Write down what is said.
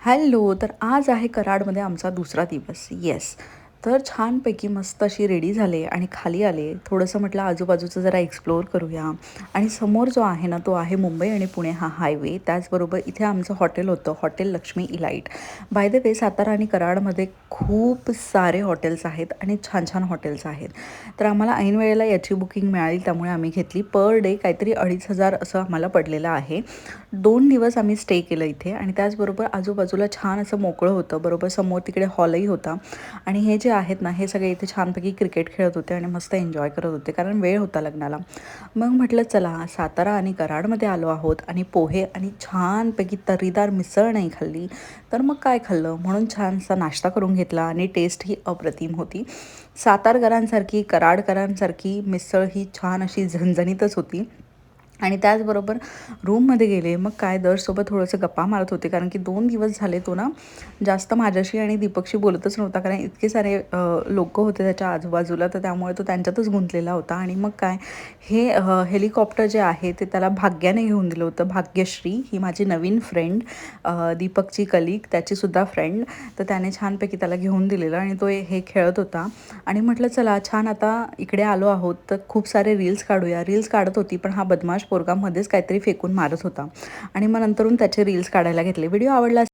Hello. तर आज आहे कराडमध्ये आमचा दुसरा दिवस. येस. तर छानपैकी मस्त अशी रेडी झाले आणि खाली आले. थोडंसं म्हटलं आजूबाजूचं जरा एक्सप्लोअर करूया आणि समोर जो आहे ना, तो आहे मुंबई आणि पुणे हा हायवे. त्याचबरोबर इथे आमचं हॉटेल होतं, hotel Lakshmi elite. By the way Satara आणि कराडमध्ये खूप सारे हॉटेल्स आहेत आणि छान छान हॉटेल्स आहेत. तर आम्हाला ऐन वेळेला याची बुकिंग मिळाली, त्यामुळे आम्ही घेतली. पर डे काहीतरी 2,500 असं आम्हाला पडलेलं आहे. 2 दिवस आम्ही स्टे केलं इथे आणि त्याचबरोबर आजूबाजूला छान असं मोकळं होतं. बरोबर समोर तिकडे हॉलही होता आणि हे जे आहेत ना, हे सगळे इथे छानपैकी क्रिकेट खेळत होते आणि मस्त एन्जॉय करत होते, कारण वेळ होता लग्नाला. मग म्हटलं चला सातारा आणि कराडमध्ये आलो आहोत आणि पोहे आणि छानपैकी तर्रीदार मिसळ नाही खाल्ली तर मग काय खाल्लं, म्हणून छानसा नाश्ता करून घेतला आणि टेस्ट ही अप्रतिम होती. सातारकरांसारखी कराडकरांसारखी मिसळ ही छान अशी झणझणीतच होती. आणि त्याचबरोबर रूममध्ये गेले. मग काय दर्शसोबत थोडंसं गप्पा मारत होते, कारण की 2 दिवस झाले तो ना जास्त माझ्याशी आणि दीपकशी बोलतच नव्हता, कारण इतके सारे लोकं होते त्याच्या आजूबाजूला, तर त्यामुळे तो त्यांच्यातच गुंतलेला होता. आणि मग काय हे हेलिकॉप्टर जे आहे ते त्याला भाग्याने घेऊन दिलं होतं. भाग्यश्री ही माझी नवीन फ्रेंड, दीपकची कलीग, त्याचीसुद्धा फ्रेंड. तर त्याने छानपैकी त्याला घेऊन दिलेलं आणि तो हे खेळत होता. आणि म्हटलं चला छान आता इकडे आलो आहोत तर खूप सारे रील्स काढूया. रील्स काढत होती, पण हा बदमाश पोरगा मध्येच काहीतरी फेकून मारत होता आणि मग नंतरून त्याचे रील्स काढायला घेतले. व्हिडिओ आवडला